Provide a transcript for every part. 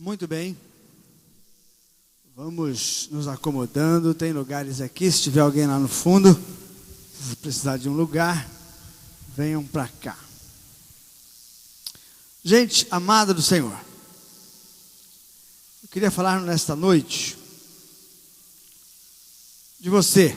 Muito bem, vamos nos acomodando, tem lugares aqui, se tiver alguém lá no fundo, se precisar de um lugar, venham para cá. Gente amada do Senhor, eu queria falar nesta noite de você.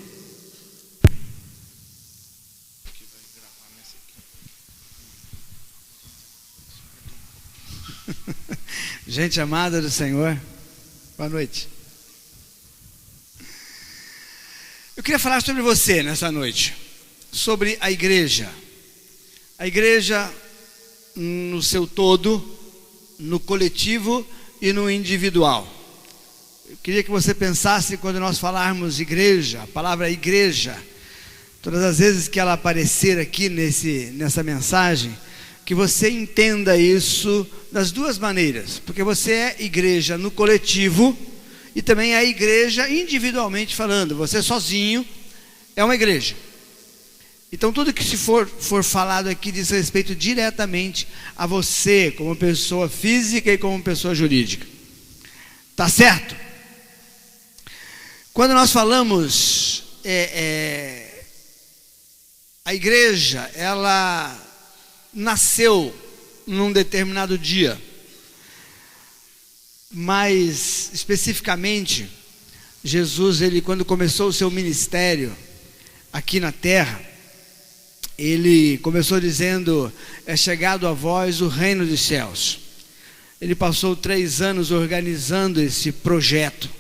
Gente amada do Senhor, boa noite. Eu queria falar sobre você nessa noite, sobre a igreja no seu todo, no coletivo e no individual. Eu queria que você pensasse, quando nós falarmos igreja, a palavra igreja, todas as vezes que ela aparecer aqui nessa mensagem, que você entenda isso das duas maneiras, porque você é igreja no coletivo e também é igreja individualmente falando. Você sozinho é uma igreja. Então tudo que se for falado aqui diz respeito diretamente a você como pessoa física e como pessoa jurídica. Tá certo? Quando nós falamos a igreja, ela nasceu num determinado dia, mas especificamente Jesus, ele quando começou o seu ministério aqui na terra, ele começou dizendo: é chegado a vós o reino dos céus. Ele passou 3 anos organizando esse projeto,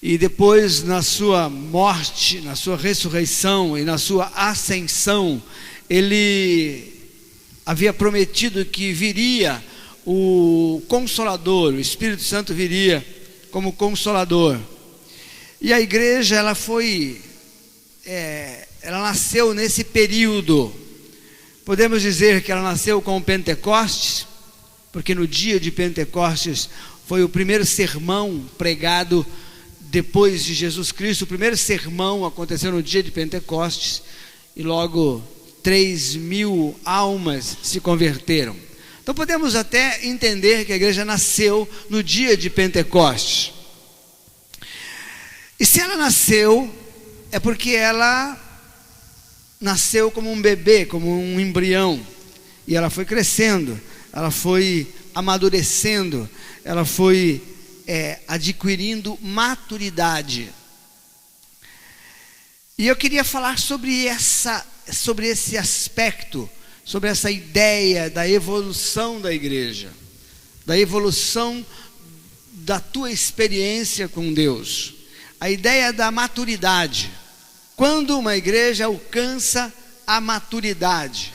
e depois, na sua morte, na sua ressurreição e na sua ascensão, ele havia prometido que viria o Consolador, o Espírito Santo viria como Consolador. E a igreja, ela nasceu nesse período. Podemos dizer que ela nasceu com o Pentecostes, porque no dia de Pentecostes foi o primeiro sermão pregado depois de Jesus Cristo. O primeiro sermão aconteceu no dia de Pentecostes e logo 3.000 almas se converteram. Então podemos até entender que a igreja nasceu no dia de Pentecostes. E se ela nasceu, é porque ela nasceu como um bebê, como um embrião. E ela foi crescendo, ela foi amadurecendo, ela foi adquirindo maturidade. E eu queria falar sobre esse aspecto, sobre essa ideia da evolução da igreja, da evolução da tua experiência com Deus, a ideia da maturidade. Quando uma igreja alcança a maturidade,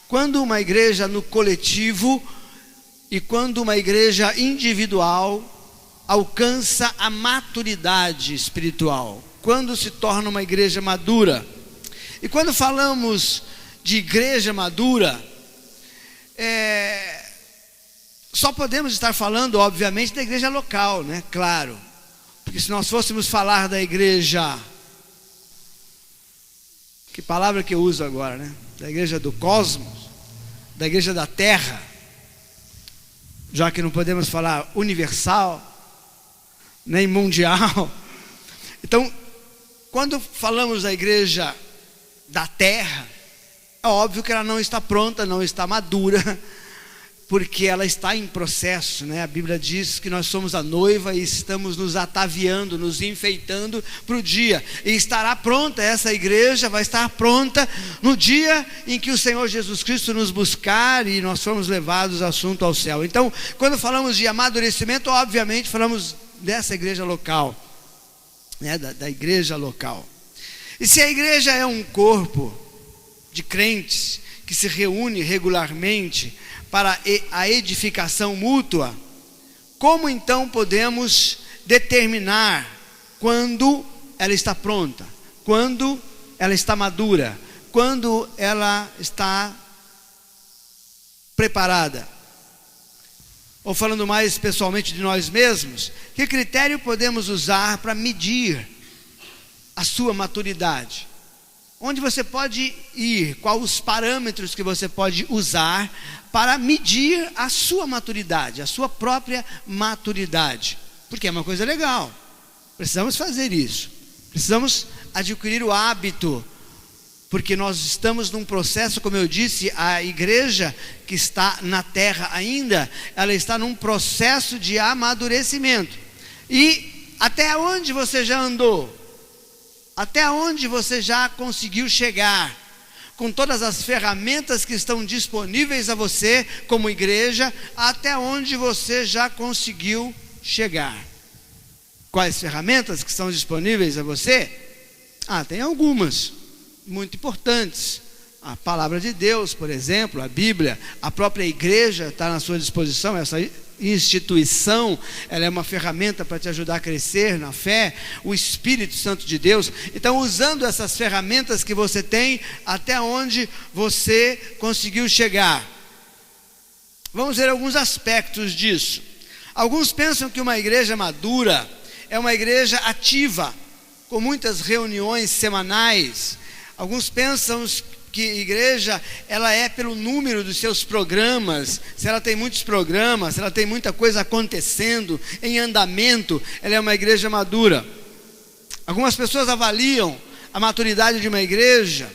quando uma igreja no coletivo e quando uma igreja individual alcança a maturidade espiritual, quando se torna uma igreja madura. E quando falamos de igreja madura, só podemos estar falando, obviamente, da igreja local, né? Claro, porque se nós fôssemos falar da igreja, que palavra que eu uso agora, né? Da igreja do cosmos, da igreja da terra, já que não podemos falar universal, nem mundial. Então, quando falamos da igreja da terra, é óbvio que ela não está pronta, não está madura, porque ela está em processo, né? A Bíblia diz que nós somos a noiva e estamos nos ataviando, nos enfeitando para o dia, e estará pronta essa igreja, vai estar pronta no dia em que o Senhor Jesus Cristo nos buscar e nós formos levados assunto ao céu. Então, quando falamos de amadurecimento, obviamente falamos dessa igreja local, né? da igreja local. E se a igreja é um corpo de crentes que se reúne regularmente para a edificação mútua, como então podemos determinar quando ela está pronta, quando ela está madura, quando ela está preparada? Ou falando mais pessoalmente de nós mesmos, que critério podemos usar para medir a sua maturidade? onde você pode ir, quais os parâmetros que você pode usar para medir a sua maturidade, a sua própria maturidade, porque é uma coisa legal, precisamos fazer isso, precisamos adquirir o hábito, porque nós estamos num processo, como eu disse, a igreja que está na terra ainda, ela está num processo de amadurecimento. E até onde você já andou? Até onde você já conseguiu chegar? Com todas as ferramentas que estão disponíveis a você como igreja, até onde você já conseguiu chegar? Quais ferramentas que estão disponíveis a você? Tem algumas muito importantes. A palavra de Deus, por exemplo, a Bíblia, a própria igreja está na sua disposição. Essa instituição, ela é uma ferramenta para te ajudar a crescer na fé, o Espírito Santo de Deus. Então, usando essas ferramentas que você tem, até onde você conseguiu chegar? Vamos ver alguns aspectos disso. Alguns pensam que uma igreja madura é uma igreja ativa, com muitas reuniões semanais. Alguns pensam que igreja, ela é pelo número dos seus programas. Se ela tem muitos programas, se ela tem muita coisa acontecendo, em andamento, ela é uma igreja madura. Algumas pessoas avaliam a maturidade de uma igreja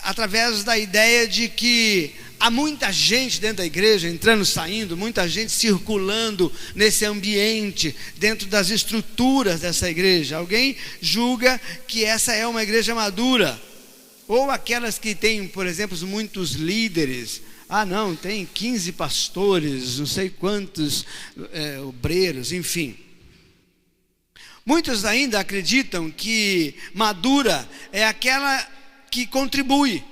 através da ideia de que há muita gente dentro da igreja, entrando, saindo, muita gente circulando nesse ambiente, dentro das estruturas dessa igreja. Alguém julga que essa é uma igreja madura. Ou aquelas que têm, por exemplo, muitos líderes. Não, tem 15 pastores, não sei quantos obreiros, enfim. Muitos ainda acreditam que madura é aquela que contribui.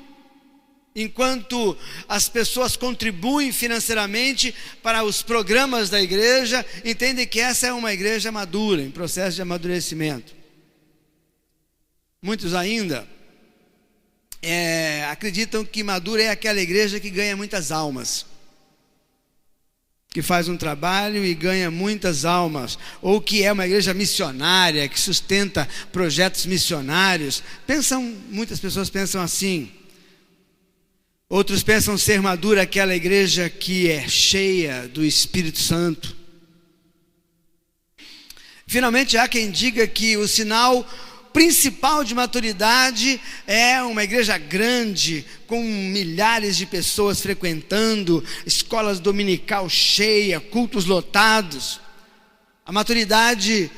Enquanto as pessoas contribuem financeiramente para os programas da igreja, entendem que essa é uma igreja madura, em processo de amadurecimento. Muitos ainda acreditam que madura é aquela igreja que ganha muitas almas, que faz um trabalho e ganha muitas almas, ou que é uma igreja missionária, que sustenta projetos missionários. Muitas pessoas pensam assim. Outros pensam ser madura aquela igreja que é cheia do Espírito Santo. Finalmente, há quem diga que o sinal principal de maturidade é uma igreja grande, com milhares de pessoas frequentando, escolas dominical cheia, cultos lotados. A maturidade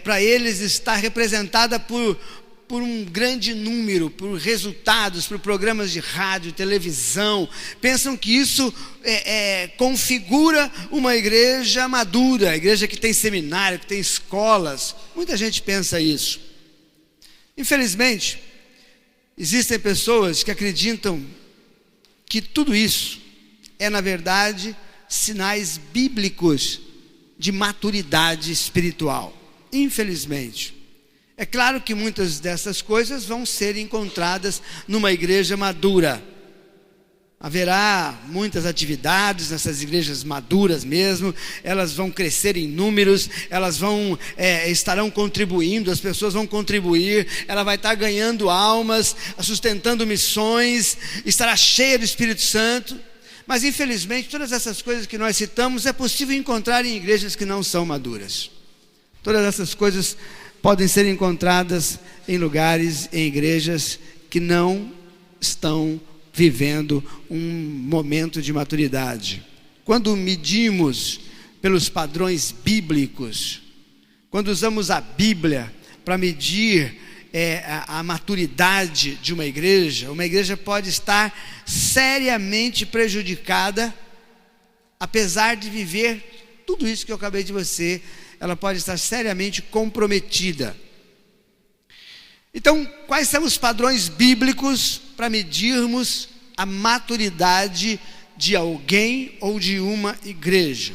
para eles está representada por um grande número, por resultados, por programas de rádio, televisão. Pensam que isso configura uma igreja madura, igreja que tem seminário, que tem escolas. Muita gente pensa isso. Infelizmente, existem pessoas que acreditam que tudo isso é, na verdade, sinais bíblicos de maturidade espiritual. Infelizmente. É claro que muitas dessas coisas vão ser encontradas numa igreja madura. Haverá muitas atividades nessas igrejas maduras mesmo, elas vão crescer em números, elas estarão contribuindo, as pessoas vão contribuir, ela vai estar ganhando almas, sustentando missões, estará cheia do Espírito Santo. Mas infelizmente todas essas coisas que nós citamos é possível encontrar em igrejas que não são maduras. Todas essas coisas podem ser encontradas em lugares, em igrejas que não estão vivendo um momento de maturidade. Quando medimos pelos padrões bíblicos, quando usamos a Bíblia para medir a maturidade de uma igreja pode estar seriamente prejudicada, apesar de viver tudo isso que eu acabei de dizer. Ela pode estar seriamente comprometida. Então, quais são os padrões bíblicos para medirmos a maturidade de alguém ou de uma igreja?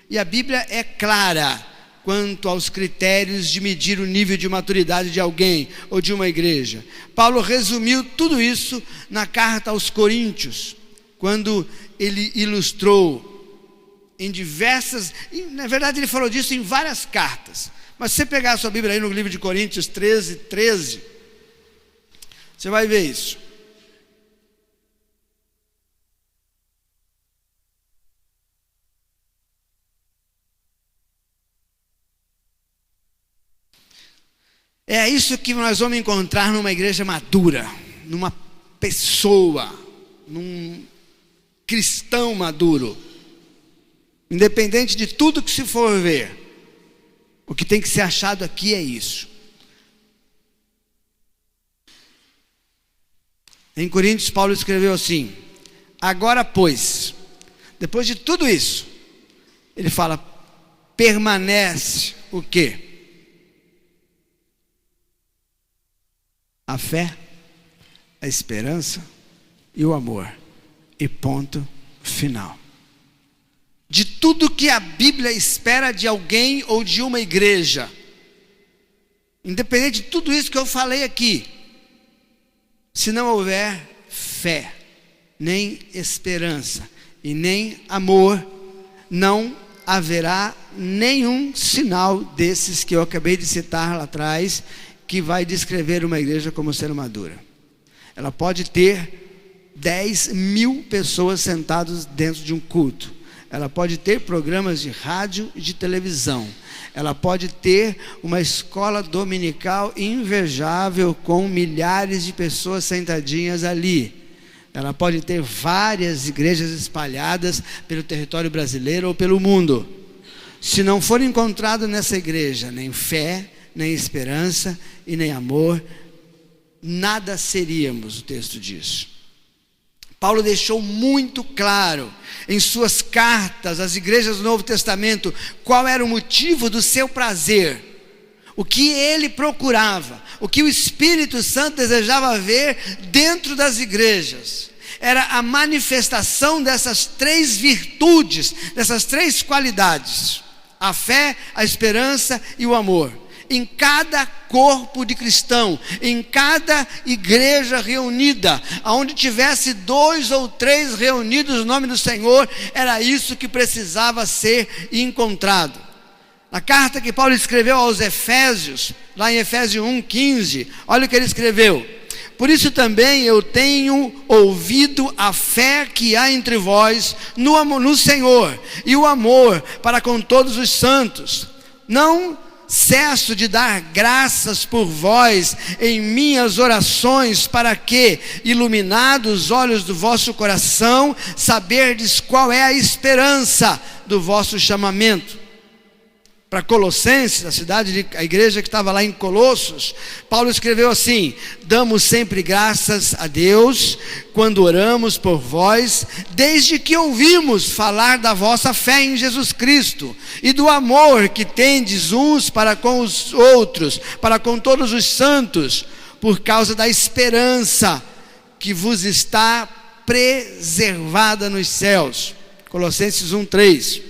E a Bíblia é clara quanto aos critérios de medir o nível de maturidade de alguém ou de uma igreja. Paulo resumiu tudo isso na carta aos Coríntios, quando ele ilustrou na verdade ele falou disso em várias cartas, mas se você pegar a sua Bíblia aí no livro de Coríntios 13, Você vai ver isso. É isso que nós vamos encontrar numa igreja madura, numa pessoa, num cristão maduro. Independente de tudo que se for ver, o que tem que ser achado aqui é isso. Em Coríntios, Paulo escreveu assim: agora, pois, depois de tudo isso, ele fala, permanece o quê? A fé, a esperança e o amor. E ponto final. De tudo que a Bíblia espera de alguém ou de uma igreja, independente de tudo isso que eu falei aqui, se não houver fé, nem esperança e nem amor, não haverá nenhum sinal desses que eu acabei de citar lá atrás, que vai descrever uma igreja como sendo madura. Ela pode ter 10.000 pessoas sentadas dentro de um culto. Ela pode ter programas de rádio e de televisão. Ela pode ter uma escola dominical invejável com milhares de pessoas sentadinhas ali. Ela pode ter várias igrejas espalhadas pelo território brasileiro ou pelo mundo. Se não for encontrado nessa igreja nem fé, nem esperança e nem amor, nada seríamos, o texto diz. Paulo deixou muito claro em suas cartas às igrejas do Novo Testamento qual era o motivo do seu prazer, o que ele procurava, o que o Espírito Santo desejava ver dentro das igrejas. Era a manifestação dessas três virtudes, dessas três qualidades: a fé, a esperança e o amor. Em cada corpo de cristão, em cada igreja reunida, aonde tivesse 2 ou 3 reunidos no nome do Senhor, era isso que precisava ser encontrado. Na carta que Paulo escreveu aos Efésios, lá em Efésios 1:15, olha o que ele escreveu: por isso também eu tenho ouvido a fé que há entre vós no Senhor, e o amor para com todos os santos. Não cesso de dar graças por vós em minhas orações, para que, iluminados os olhos do vosso coração, saberdes qual é a esperança do vosso chamamento. Para Colossenses, a igreja que estava lá em Colossos, Paulo escreveu assim: damos sempre graças a Deus quando oramos por vós, desde que ouvimos falar da vossa fé em Jesus Cristo e do amor que tendes uns para com os outros, para com todos os santos, por causa da esperança que vos está preservada nos céus. Colossenses 1:3.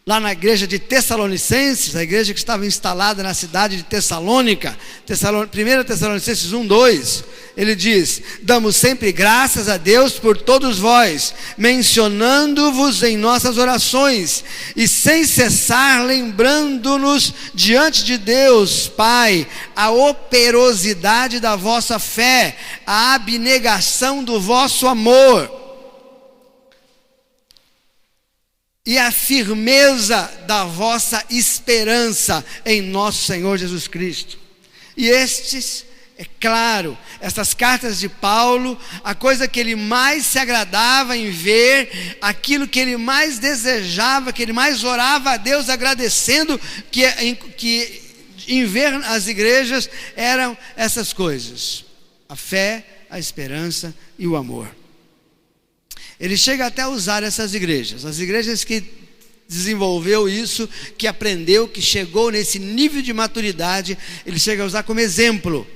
Lá na igreja de Tessalonicenses, a igreja que estava instalada na cidade de Tessalônica, 1 Tessalonicenses 1:2, ele diz: damos sempre graças a Deus por todos vós, mencionando-vos em nossas orações, e sem cessar lembrando-nos diante de Deus Pai, a operosidade da vossa fé, a abnegação do vosso amor, e a firmeza da vossa esperança em nosso Senhor Jesus Cristo. E estes, é claro, essas cartas de Paulo, a coisa que ele mais se agradava em ver, aquilo que ele mais desejava, que ele mais orava a Deus agradecendo, que em ver as igrejas, eram essas coisas: a fé, a esperança e o amor. Ele chega até a usar essas igrejas, as igrejas que desenvolveu isso, que aprendeu, que chegou nesse nível de maturidade, ele chega a usar como exemplo.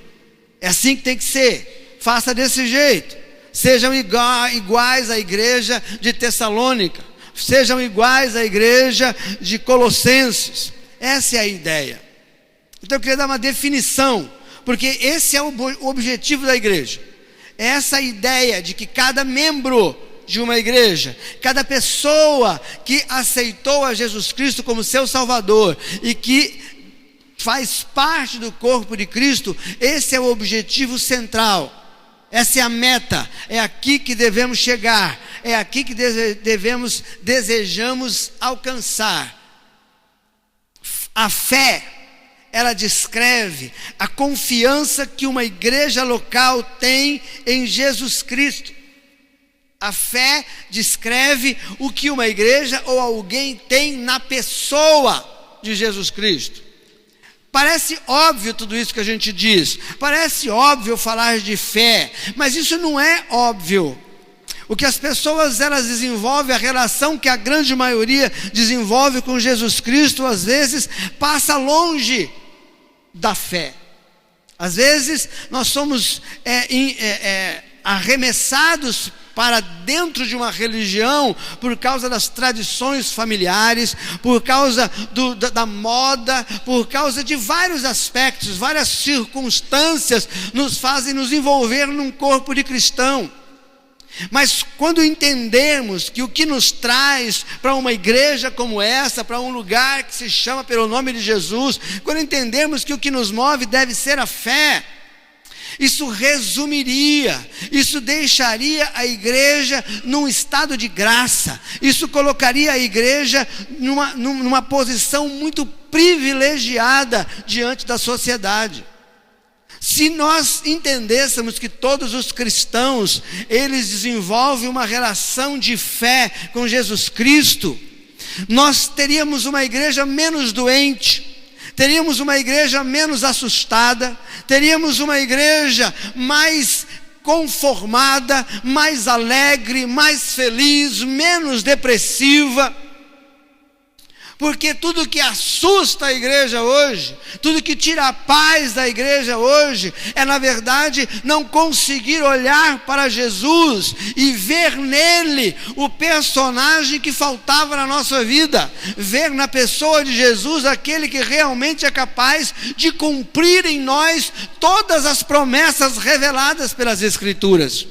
É assim que tem que ser, faça desse jeito, sejam iguais à igreja de Tessalônica, sejam iguais à igreja de Colossenses. Essa é a ideia. Então eu queria dar uma definição, porque esse é o objetivo da igreja. Essa ideia de que cada membro de uma igreja, cada pessoa que aceitou a Jesus Cristo como seu Salvador e que faz parte do corpo de Cristo, esse é o objetivo central. Essa é a meta, é aqui que devemos chegar, é aqui que desejamos alcançar. A fé, ela descreve a confiança que uma igreja local tem em Jesus Cristo. A fé descreve o que uma igreja ou alguém tem na pessoa de Jesus Cristo. Parece óbvio tudo isso que a gente diz, parece óbvio falar de fé, mas isso não é óbvio. O que as pessoas elas desenvolvem, a relação que a grande maioria desenvolve com Jesus Cristo, às vezes passa longe da fé. Às vezes nós somos arremessados para dentro de uma religião por causa das tradições familiares, por causa da moda, por causa de vários aspectos, várias circunstâncias nos fazem nos envolver num corpo de cristão. Mas quando entendemos que o que nos traz para uma igreja como essa, para um lugar que se chama pelo nome de Jesus, quando entendemos que o que nos move deve ser a fé, isso resumiria, isso deixaria a igreja num estado de graça, isso colocaria a igreja numa posição muito privilegiada diante da sociedade. Se nós entendêssemos que todos os cristãos, eles desenvolvem uma relação de fé com Jesus Cristo, nós teríamos uma igreja menos doente, teríamos uma igreja menos assustada, teríamos uma igreja mais conformada, mais alegre, mais feliz, menos depressiva. Porque tudo que assusta a igreja hoje, tudo que tira a paz da igreja hoje, é na verdade não conseguir olhar para Jesus e ver nele o personagem que faltava na nossa vida, ver na pessoa de Jesus aquele que realmente é capaz de cumprir em nós todas as promessas reveladas pelas Escrituras.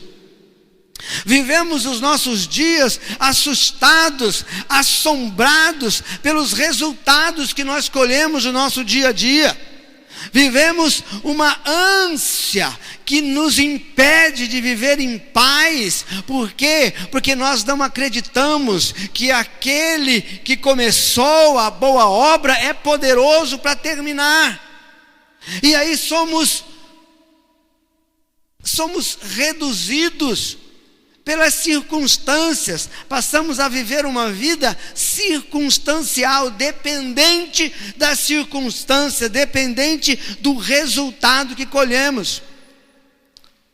Vivemos os nossos dias assustados, assombrados pelos resultados que nós colhemos no nosso dia a dia. Vivemos uma ânsia que nos impede de viver em paz. Por quê? Porque nós não acreditamos que aquele que começou a boa obra é poderoso para terminar. E aí somos reduzidos pelas circunstâncias, passamos a viver uma vida circunstancial, dependente da circunstância, dependente do resultado que colhemos.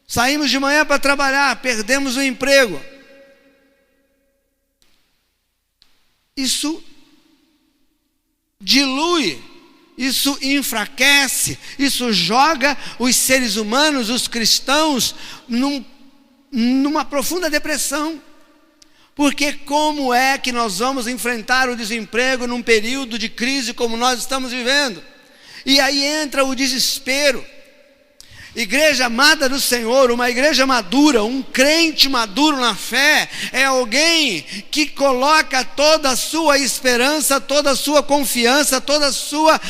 Saímos de manhã para trabalhar, perdemos o emprego. Isso dilui, isso enfraquece, isso joga os seres humanos, os cristãos, numa profunda depressão. Porque como é que nós vamos enfrentar o desemprego num período de crise como nós estamos vivendo? E aí entra o desespero. Igreja amada do Senhor, uma igreja madura, um crente maduro na fé, é alguém que coloca toda a sua esperança, toda a sua confiança, toda a sua,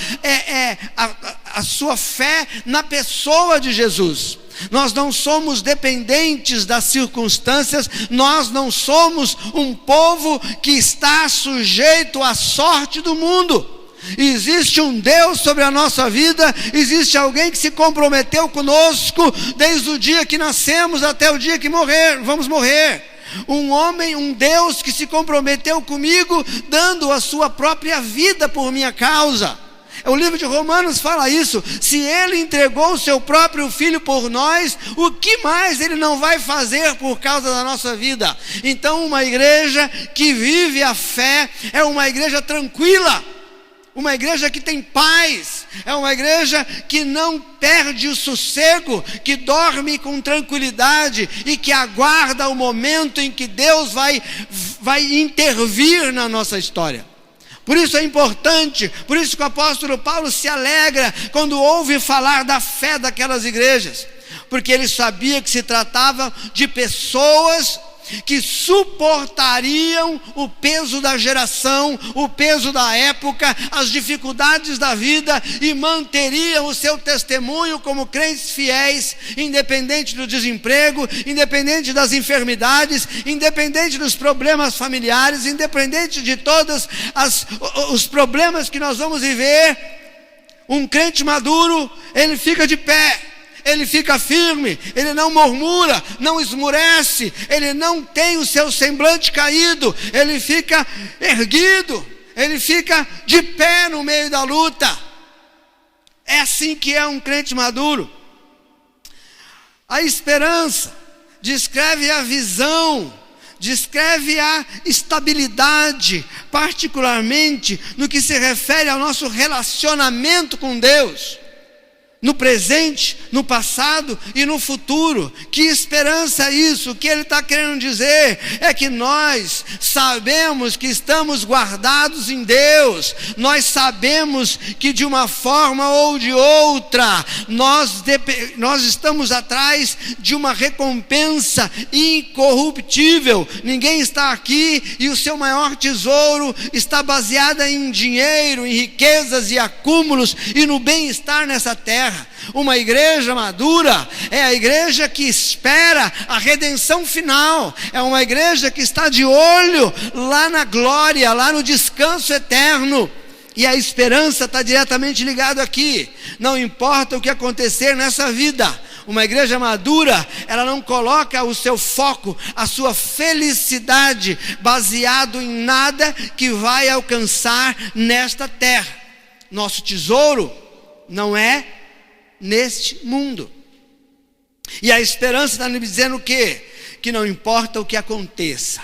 a sua fé na pessoa de Jesus. Nós não somos dependentes das circunstâncias, nós não somos um povo que está sujeito à sorte do mundo. Existe um Deus sobre a nossa vida, existe alguém que se comprometeu conosco desde o dia que nascemos até o dia que vamos morrer. Um homem, um Deus que se comprometeu comigo, dando a sua própria vida por minha causa. O livro de Romanos fala isso. Se ele entregou o seu próprio filho por nós, o que mais ele não vai fazer por causa da nossa vida? Então uma igreja que vive a fé é uma igreja tranquila, uma igreja que tem paz, é uma igreja que não perde o sossego, que dorme com tranquilidade e que aguarda o momento em que Deus vai intervir na nossa história. Por isso é importante, por isso que o apóstolo Paulo se alegra quando ouve falar da fé daquelas igrejas, porque ele sabia que se tratava de pessoas que suportariam o peso da geração, o peso da época, as dificuldades da vida e manteriam o seu testemunho como crentes fiéis, independente do desemprego, independente das enfermidades, independente dos problemas familiares, independente de todos os problemas que nós vamos viver. Um crente maduro, ele fica de pé, ele fica firme, ele não murmura, não esmurece, ele não tem o seu semblante caído, ele fica erguido, ele fica de pé no meio da luta. É assim que é um crente maduro. A esperança descreve a visão, descreve a estabilidade, particularmente no que se refere ao nosso relacionamento com Deus, no presente, no passado e no futuro. Que esperança é isso? O que ele está querendo dizer é que nós sabemos que estamos guardados em Deus, nós sabemos que de uma forma ou de outra, nós estamos atrás de uma recompensa incorruptível. Ninguém está aqui e o seu maior tesouro está baseado em dinheiro, em riquezas e acúmulos e no bem-estar nessa terra. Uma igreja madura é a igreja que espera a redenção final, é uma igreja que está de olho lá na glória, lá no descanso eterno. E a esperança está diretamente ligada aqui. Não importa o que acontecer nessa vida, uma igreja madura, ela não coloca o seu foco, a sua felicidade baseado em nada que vai alcançar nesta terra. Nosso tesouro não é neste mundo. E a esperança está me dizendo o quê? Que não importa o que aconteça,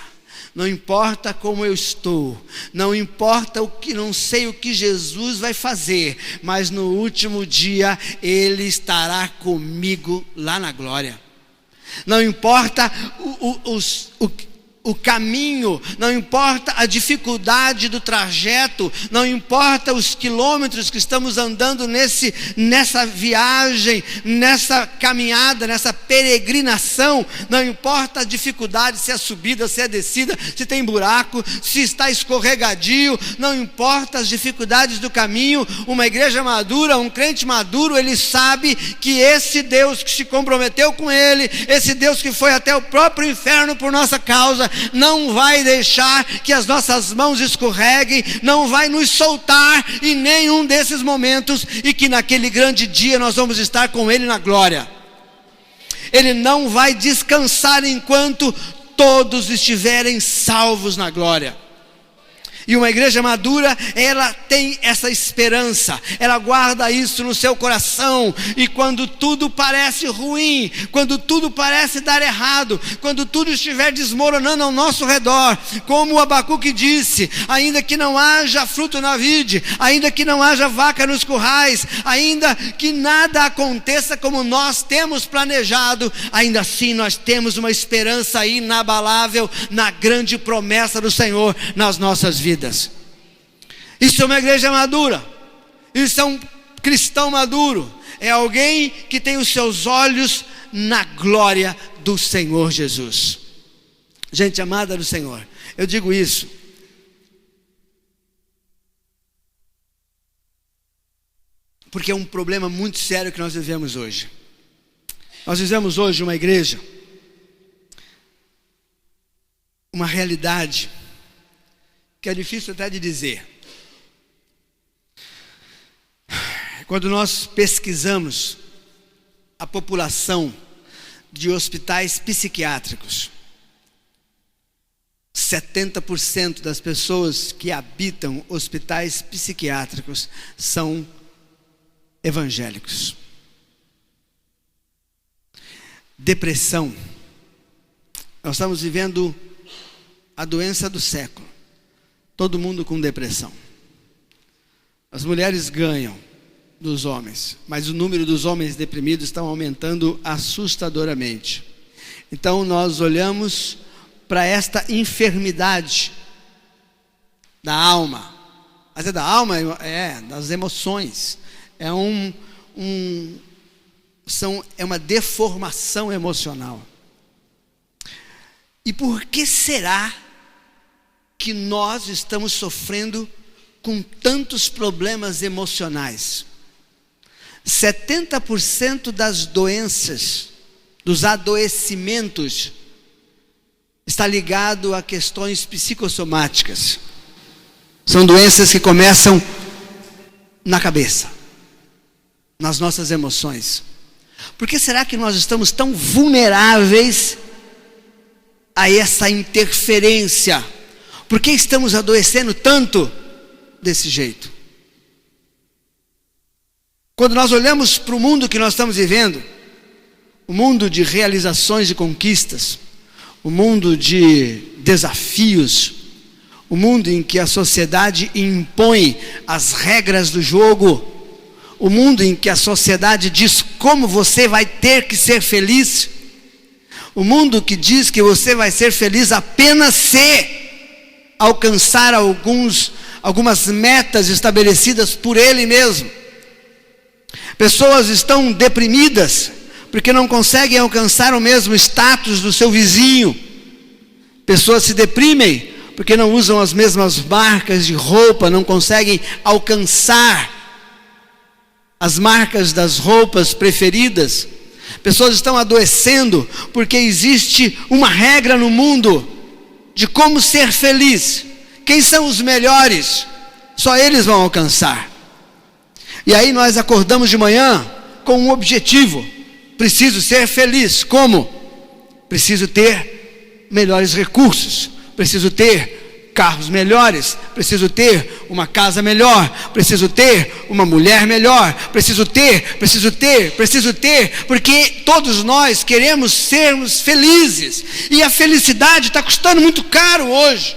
não importa como eu estou, não importa não sei o que Jesus vai fazer, mas no último dia Ele estará comigo lá na glória. Não importa o caminho, não importa a dificuldade do trajeto, não importa os quilômetros que estamos andando nessa viagem, nessa caminhada, nessa peregrinação, não importa a dificuldade, se é subida, se é descida, se tem buraco, se está escorregadio, não importa as dificuldades do caminho. Uma igreja madura, um crente maduro, ele sabe que esse Deus que se comprometeu com ele, esse Deus que foi até o próprio inferno por nossa causa, não vai deixar que as nossas mãos escorreguem, não vai nos soltar em nenhum desses momentos, e que naquele grande dia nós vamos estar com Ele na glória. Ele não vai descansar enquanto todos estiverem salvos na glória. E uma igreja madura, ela tem essa esperança, ela guarda isso no seu coração, e quando tudo parece ruim, quando tudo parece dar errado, quando tudo estiver desmoronando ao nosso redor, como o Abacuque disse, ainda que não haja fruto na vide, ainda que não haja vaca nos currais, ainda que nada aconteça como nós temos planejado, ainda assim nós temos uma esperança inabalável na grande promessa do Senhor nas nossas vidas. Isso é uma igreja madura, isso é um cristão maduro, é alguém que tem os seus olhos na glória do Senhor Jesus. Gente amada do Senhor, eu digo isso porque é um problema muito sério que nós vivemos hoje. Nós vivemos hoje uma igreja, uma realidade que é difícil até de dizer. Quando nós pesquisamos a população de hospitais psiquiátricos, 70% das pessoas que habitam hospitais psiquiátricos são evangélicos. Depressão. Nós estamos vivendo a doença do século. Todo mundo com depressão. As mulheres ganham dos homens, mas o número dos homens deprimidos está aumentando assustadoramente. Então nós olhamos para esta enfermidade da alma, mas é da alma, das emoções, é uma deformação emocional. E por que será que nós estamos sofrendo com tantos problemas emocionais? 70% das doenças, dos adoecimentos, está ligado a questões psicossomáticas. São doenças que começam na cabeça, nas nossas emoções. Por que será que nós estamos tão vulneráveis a essa interferência? Por que estamos adoecendo tanto desse jeito? Quando nós olhamos para o mundo que nós estamos vivendo, o mundo de realizações e conquistas, o mundo de desafios, o mundo em que a sociedade impõe as regras do jogo, o mundo em que a sociedade diz como você vai ter que ser feliz, o mundo que diz que você vai ser feliz apenas se alcançar algumas metas estabelecidas por ele mesmo. Pessoas estão deprimidas porque não conseguem alcançar o mesmo status do seu vizinho. Pessoas se deprimem porque não usam as mesmas marcas de roupa, não conseguem alcançar as marcas das roupas preferidas. Pessoas estão adoecendo porque existe uma regra no mundo de como ser feliz. Quem são os melhores? Só eles vão alcançar. E aí nós acordamos de manhã com um objetivo: preciso ser feliz. Como? Preciso ter melhores recursos, preciso ter carros melhores, preciso ter uma casa melhor, preciso ter uma mulher melhor, preciso ter, porque todos nós queremos sermos felizes, e a felicidade está custando muito caro hoje.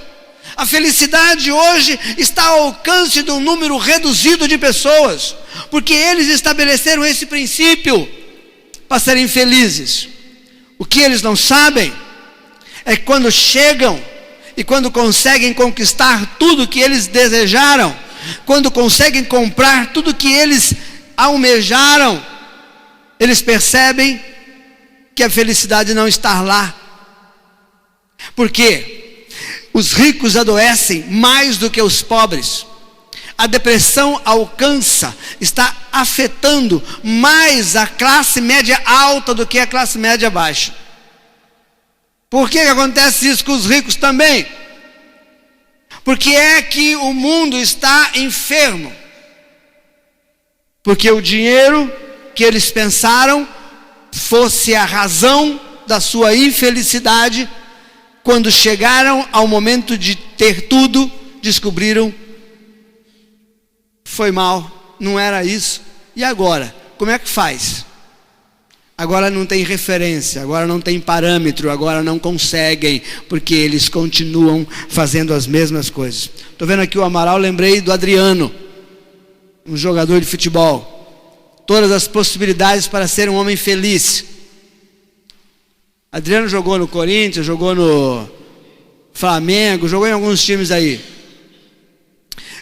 A felicidade hoje está ao alcance de um número reduzido de pessoas, porque eles estabeleceram esse princípio para serem felizes. O que eles não sabem é que quando chegam e quando conseguem conquistar tudo que eles desejaram, quando conseguem comprar tudo que eles almejaram, eles percebem que a felicidade não está lá. Por quê? Os ricos adoecem mais do que os pobres. A depressão está afetando mais a classe média alta do que a classe média baixa. Por que acontece isso com os ricos também? Porque é que o mundo está enfermo. Porque o dinheiro que eles pensaram fosse a razão da sua infelicidade, quando chegaram ao momento de ter tudo, descobriram: foi mal, não era isso. E agora? Como é que faz? Agora não tem referência, agora não tem parâmetro, agora não conseguem, porque eles continuam fazendo as mesmas coisas. Estou vendo aqui o Amaral, lembrei do Adriano, um jogador de futebol. Todas as possibilidades para ser um homem feliz. Adriano jogou no Corinthians, jogou no Flamengo, jogou em alguns times aí.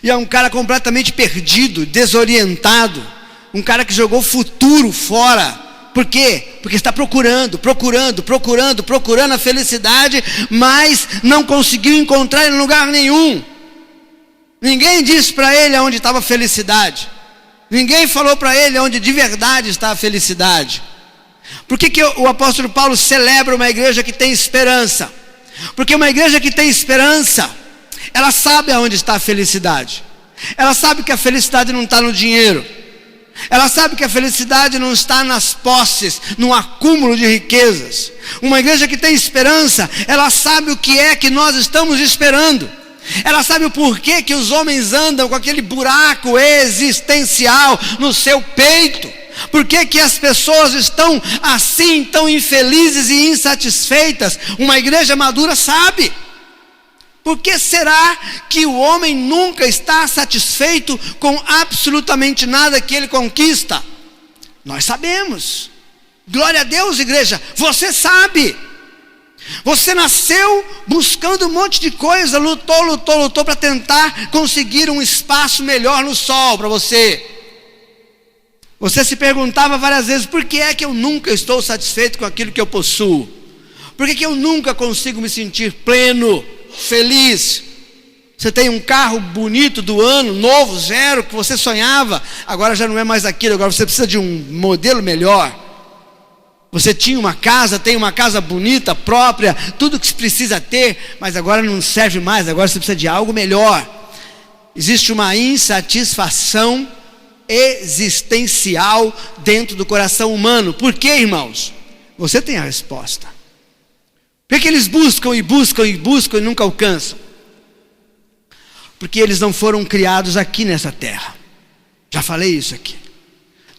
E é um cara completamente perdido, desorientado. Um cara que jogou futuro fora. Por quê? Porque está procurando a felicidade, mas não conseguiu encontrar em lugar nenhum. Ninguém disse para ele aonde estava a felicidade. Ninguém falou para ele onde de verdade está a felicidade. Por que o apóstolo Paulo celebra uma igreja que tem esperança? Porque uma igreja que tem esperança, ela sabe aonde está a felicidade. Ela sabe que a felicidade não está no dinheiro. Ela sabe que a felicidade não está nas posses, no acúmulo de riquezas. Uma igreja que tem esperança, ela sabe o que é que nós estamos esperando. Ela sabe o porquê que os homens andam com aquele buraco existencial no seu peito. Por que as pessoas estão assim, tão infelizes e insatisfeitas? Uma igreja madura sabe. Por que será que o homem nunca está satisfeito com absolutamente nada que ele conquista? Nós sabemos. Glória a Deus, igreja, você sabe. Você nasceu buscando um monte de coisa, lutou para tentar conseguir um espaço melhor no sol para você. Você se perguntava várias vezes: por que é que eu nunca estou satisfeito com aquilo que eu possuo? Por que eu nunca consigo me sentir pleno, feliz? Você tem um carro bonito do ano, novo, zero, que você sonhava, agora já não é mais aquilo, agora você precisa de um modelo melhor. Você tinha uma casa, tem uma casa bonita, própria, tudo que se precisa ter, mas agora não serve mais, agora você precisa de algo melhor. Existe uma insatisfação existencial dentro do coração humano. Por quê, irmãos? Você tem a resposta. Por que eles buscam e buscam e buscam e nunca alcançam? Porque eles não foram criados aqui nessa terra. Já falei isso aqui.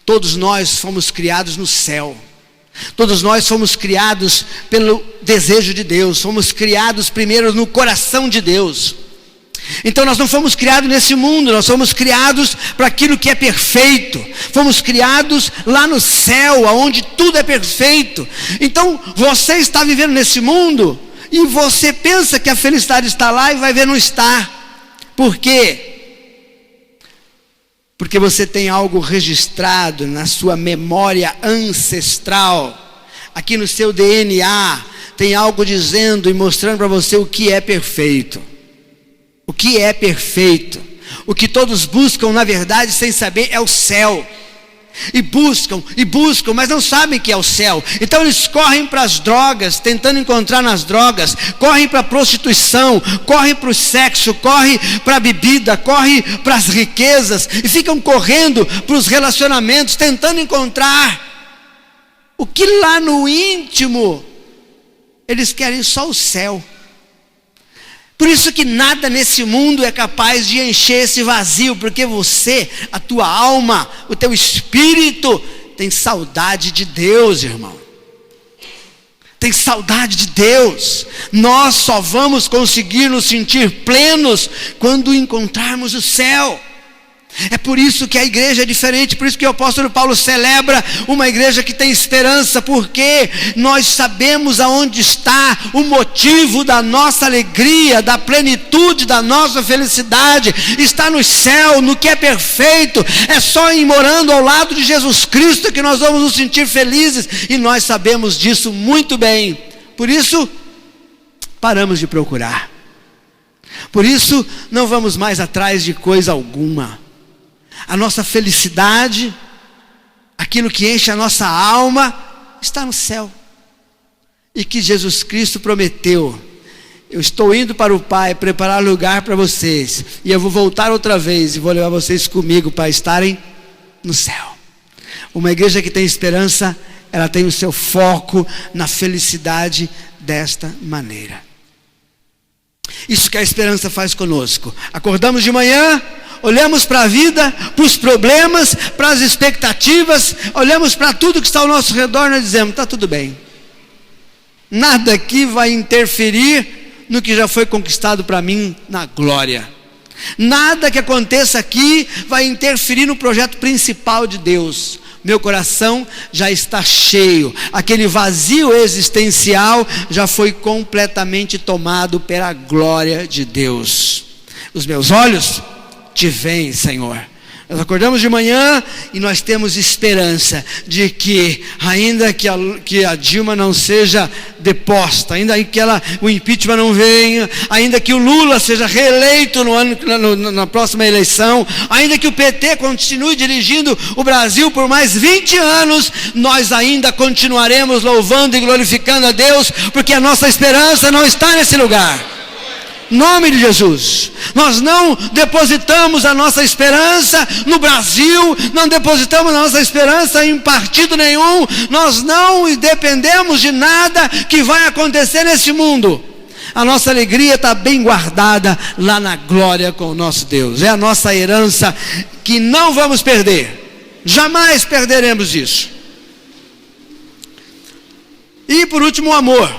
Todos nós fomos criados no céu. Todos nós fomos criados pelo desejo de Deus. Fomos criados primeiro no coração de Deus. Então nós não fomos criados nesse mundo, nós fomos criados para aquilo que é perfeito. Fomos criados lá no céu, onde tudo é perfeito. Então você está vivendo nesse mundo e você pensa que a felicidade está lá e vai ver não está. Por quê? Porque você tem algo registrado na sua memória ancestral. Aqui no seu DNA tem algo dizendo e mostrando para você o que é perfeito. O que é perfeito? O que todos buscam, na verdade, sem saber, é o céu. E buscam, mas não sabem que é o céu. Então eles correm para as drogas, tentando encontrar nas drogas. Correm para a prostituição, correm para o sexo, correm para a bebida, correm para as riquezas. E ficam correndo para os relacionamentos, tentando encontrar o que lá no íntimo eles querem só o céu. Por isso que nada nesse mundo é capaz de encher esse vazio, porque você, a tua alma, o teu espírito, tem saudade de Deus, irmão. Tem saudade de Deus. Nós só vamos conseguir nos sentir plenos quando encontrarmos o céu. É por isso que a igreja é diferente, por isso que o apóstolo Paulo celebra uma igreja que tem esperança, porque nós sabemos aonde está o motivo da nossa alegria, da plenitude da nossa felicidade, está no céu, no que é perfeito. É só em morando ao lado de Jesus Cristo que nós vamos nos sentir felizes, e nós sabemos disso muito bem. Por isso, paramos de procurar. Por isso, não vamos mais atrás de coisa alguma. A nossa felicidade, aquilo que enche a nossa alma, está no céu. E que Jesus Cristo prometeu: eu estou indo para o Pai preparar lugar para vocês, e eu vou voltar outra vez e vou levar vocês comigo para estarem no céu. Uma igreja que tem esperança, ela tem o seu foco na felicidade desta maneira. Isso que a esperança faz conosco. Acordamos de manhã, olhamos para a vida, para os problemas, para as expectativas, olhamos para tudo que está ao nosso redor e nós dizemos: está tudo bem. Nada aqui vai interferir no que já foi conquistado para mim na glória. Nada que aconteça aqui vai interferir no projeto principal de Deus. Meu coração já está cheio. Aquele vazio existencial já foi completamente tomado pela glória de Deus. Os meus olhos te veem, Senhor. Nós acordamos de manhã e nós temos esperança de que, ainda que a Dilma não seja deposta, ainda que o impeachment não venha, ainda que o Lula seja reeleito na próxima eleição, ainda que o PT continue dirigindo o Brasil por mais 20 anos, nós ainda continuaremos louvando e glorificando a Deus, porque a nossa esperança não está nesse lugar. Nome de Jesus. Nós não depositamos a nossa esperança no Brasil, não depositamos a nossa esperança em partido nenhum, nós não dependemos de nada que vai acontecer nesse mundo. A nossa alegria está bem guardada lá na glória com o nosso Deus. É a nossa herança que não vamos perder, jamais perderemos isso. E por último, o amor,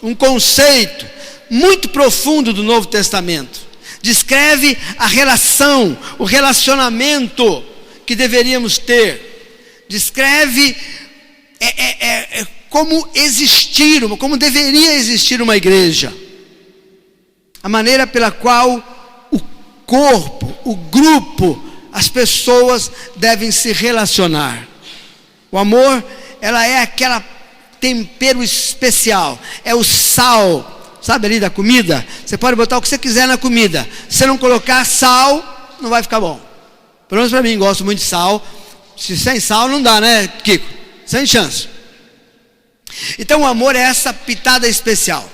um conceito muito profundo do Novo Testamento. Descreve a relação, o relacionamento que deveríamos ter. Descreve como como deveria existir uma igreja. A maneira pela qual o corpo, o grupo, as pessoas devem se relacionar. O amor, ela é aquela tempero especial, é o sal, sabe ali da comida? Você pode botar o que você quiser na comida, se você não colocar sal, não vai ficar bom. Pelo menos para mim, gosto muito de sal. Se sem sal não dá, né, Kiko? Sem chance. Então o amor é essa pitada especial.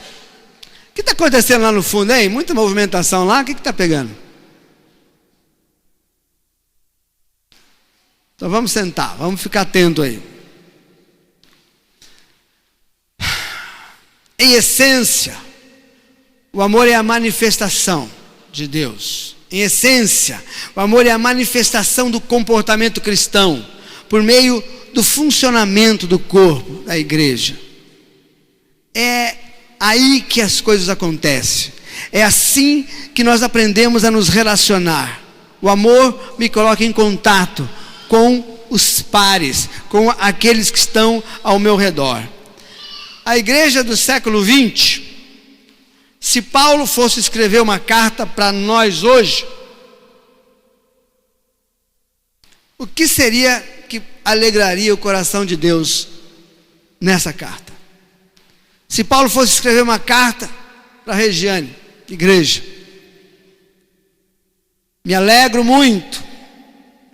O que está acontecendo lá no fundo, hein? Muita movimentação lá, o que está pegando? Então vamos sentar, vamos ficar atento aí. Em essência, o amor é a manifestação de Deus. Em essência, o amor é a manifestação do comportamento cristão, por meio do funcionamento do corpo da igreja. É aí que as coisas acontecem. É assim que nós aprendemos a nos relacionar. O amor me coloca em contato com os pares, com aqueles que estão ao meu redor. A igreja do século 20, se Paulo fosse escrever uma carta para nós hoje, o que seria que alegraria o coração de Deus nessa carta? Se Paulo fosse escrever uma carta para a Regiane, igreja, me alegro muito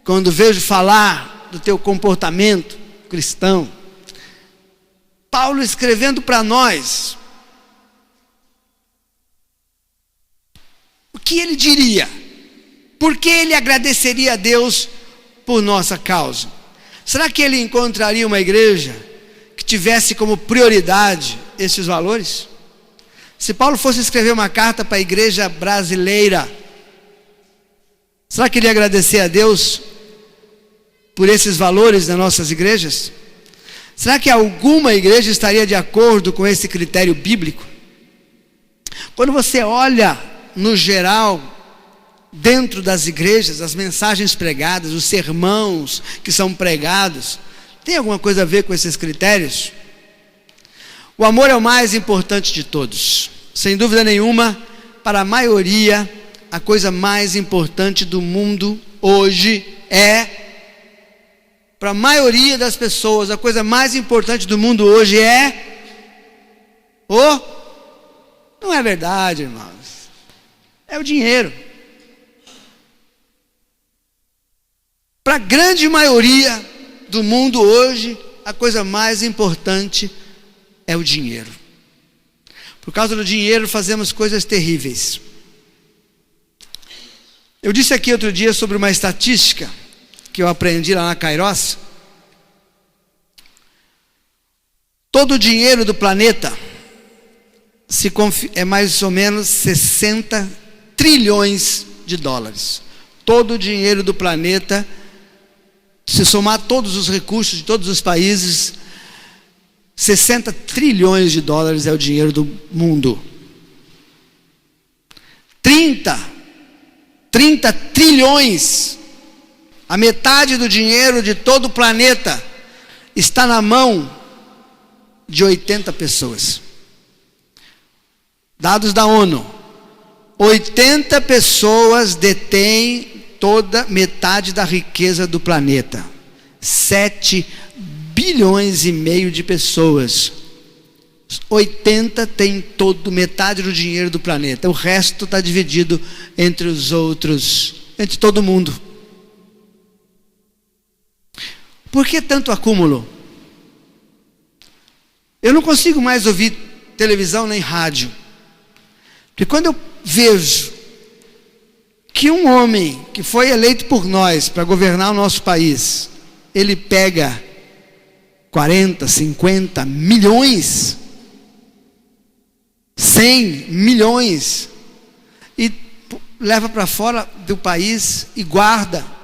quando vejo falar do teu comportamento cristão. Paulo escrevendo para nós, o que ele diria? Por que ele agradeceria a Deus por nossa causa? Será que ele encontraria uma igreja que tivesse como prioridade esses valores? Se Paulo fosse escrever uma carta para a igreja brasileira, será que ele ia agradecer a Deus por esses valores das nossas igrejas? Será que alguma igreja estaria de acordo com esse critério bíblico? Quando você olha no geral, dentro das igrejas, as mensagens pregadas, os sermãos que são pregados, tem alguma coisa a ver com esses critérios? O amor é o mais importante de todos. Sem dúvida nenhuma, para a maioria, a coisa mais importante do mundo hoje para a maioria das pessoas, a coisa mais importante do mundo hoje não é verdade, irmãos, é o dinheiro. Para a grande maioria do mundo hoje, a coisa mais importante é o dinheiro. Por causa do dinheiro fazemos coisas terríveis. Eu disse aqui outro dia sobre uma estatística que eu aprendi lá na Kairos. Todo o dinheiro do planeta é mais ou menos 60 trilhões de dólares. Todo o dinheiro do planeta, se somar todos os recursos de todos os países, 60 trilhões de dólares é o dinheiro do mundo. 30 trilhões, a metade do dinheiro de todo o planeta, está na mão de 80 pessoas. Dados da ONU: 80 pessoas detêm toda metade da riqueza do planeta. 7 bilhões e meio de pessoas. 80 tem metade do dinheiro do planeta. O resto está dividido entre os outros, entre todo mundo. Por que tanto acúmulo? Eu não consigo mais ouvir televisão nem rádio. Porque quando eu vejo que um homem que foi eleito por nós para governar o nosso país, ele pega 40, 50 milhões, 100 milhões e leva para fora do país e guarda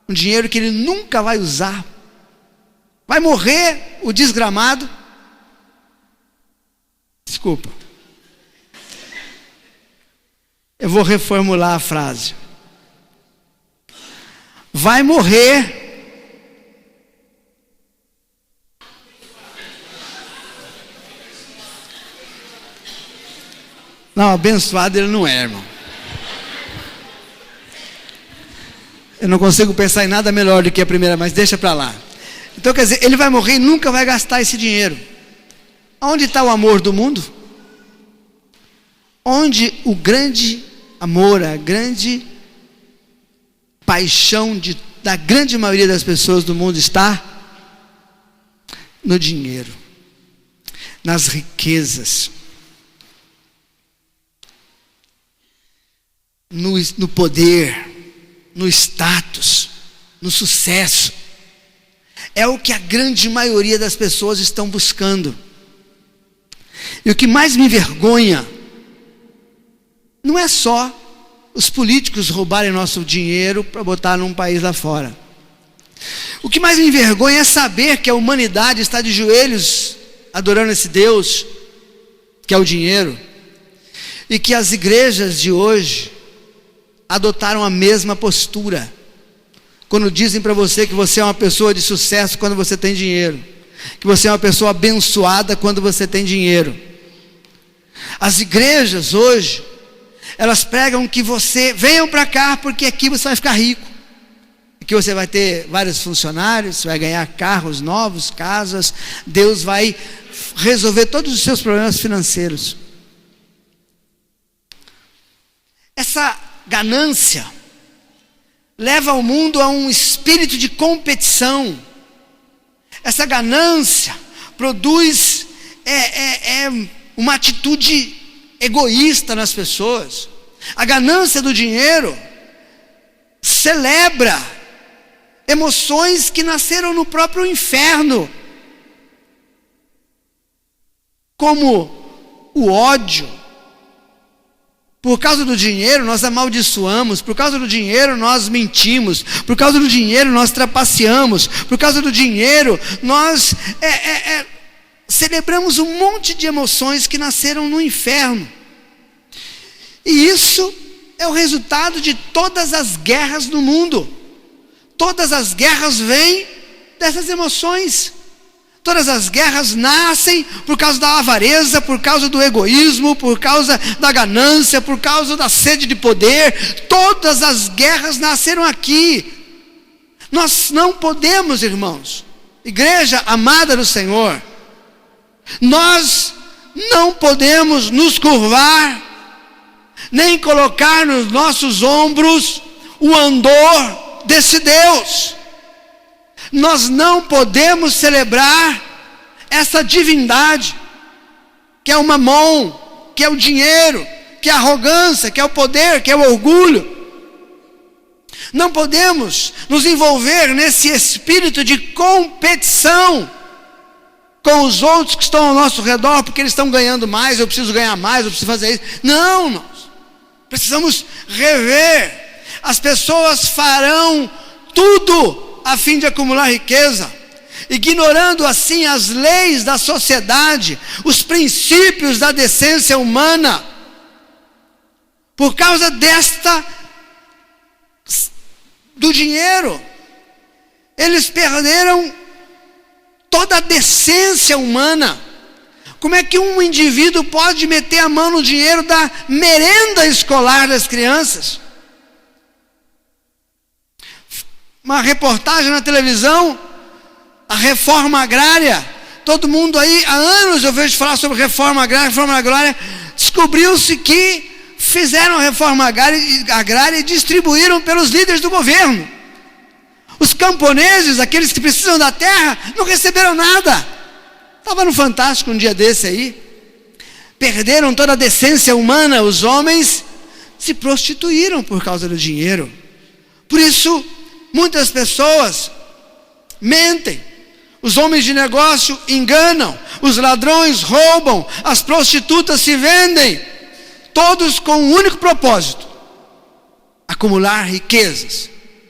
um dinheiro que ele nunca vai usar. Vai morrer o desgramado. Desculpa. Eu vou reformular a frase. Vai morrer não, abençoado ele não é, irmão. Eu não consigo pensar em nada melhor do que a primeira, mas deixa para lá. Então quer dizer, ele vai morrer e nunca vai gastar esse dinheiro. Onde está o amor do mundo? Onde o grande amor, a grande paixão da grande maioria das pessoas do mundo está? No dinheiro, nas riquezas, no poder, no status, no sucesso. É o que a grande maioria das pessoas estão buscando. E o que mais me envergonha não é só os políticos roubarem nosso dinheiro para botar num país lá fora. O que mais me envergonha é saber que a humanidade está de joelhos adorando esse Deus, que é o dinheiro, e que as igrejas de hoje adotaram a mesma postura. Quando dizem para você que você é uma pessoa de sucesso quando você tem dinheiro, que você é uma pessoa abençoada quando você tem dinheiro. As igrejas hoje, elas pregam que você venham para cá porque aqui você vai ficar rico, que você vai ter vários funcionários, você vai ganhar carros novos, casas, Deus vai resolver todos os seus problemas financeiros. Essa ganância leva o mundo a um espírito de competição. Essa ganância produz uma atitude egoísta nas pessoas. A ganância do dinheiro celebra emoções que nasceram no próprio inferno, como o ódio. Por causa do dinheiro nós amaldiçoamos, por causa do dinheiro nós mentimos, por causa do dinheiro nós trapaceamos, por causa do dinheiro nós celebramos um monte de emoções que nasceram no inferno. E isso é o resultado de todas as guerras no mundo. Todas as guerras vêm dessas emoções. Todas as guerras nascem por causa da avareza, por causa do egoísmo, por causa da ganância, por causa da sede de poder. Todas as guerras nasceram aqui. Nós não podemos, irmãos, igreja amada do Senhor, nós não podemos nos curvar, nem colocar nos nossos ombros o andor desse Deus. Nós não podemos celebrar essa divindade, que é o mamon, que é o dinheiro, que é a arrogância, que é o poder, que é o orgulho. Não podemos nos envolver nesse espírito de competição com os outros que estão ao nosso redor, porque eles estão ganhando mais, eu preciso ganhar mais, eu preciso fazer isso. Não, nós precisamos rever. As pessoas farão tudo a fim de acumular riqueza, ignorando assim as leis da sociedade, os princípios da decência humana. Por causa do dinheiro, eles perderam toda a decência humana. Como é que um indivíduo pode meter a mão no dinheiro da merenda escolar das crianças? Uma reportagem na televisão, a reforma agrária. Todo mundo aí, há anos eu vejo falar sobre reforma agrária. Descobriu-se que fizeram a reforma agrária e distribuíram pelos líderes do governo. Os camponeses, aqueles que precisam da terra, não receberam nada. Estava no Fantástico um dia desse aí. Perderam toda a decência humana. Os homens se prostituíram por causa do dinheiro. Por isso, muitas pessoas mentem, os homens de negócio enganam, os ladrões roubam, as prostitutas se vendem, todos com um único propósito: acumular riquezas,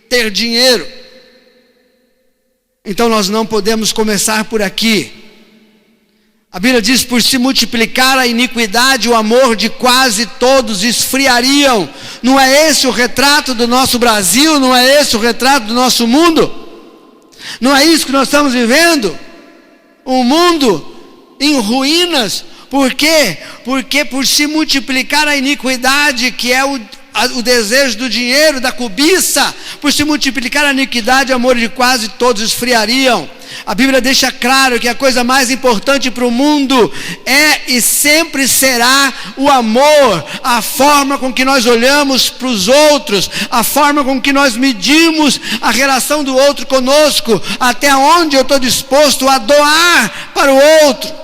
ter dinheiro. Então nós não podemos começar por aqui. A Bíblia diz: por se multiplicar a iniquidade, o amor de quase todos esfriariam. Não é esse o retrato do nosso Brasil? Não é esse o retrato do nosso mundo? Não é isso que nós estamos vivendo? Um mundo em ruínas. Por quê? Porque por se multiplicar a iniquidade, que é o desejo do dinheiro, da cobiça. Por se multiplicar a iniquidade, o amor de quase todos esfriariam. A Bíblia deixa claro que a coisa mais importante para o mundo é e sempre será o amor, a forma com que nós olhamos para os outros, a forma com que nós medimos a relação do outro conosco, até onde eu estou disposto a doar para o outro.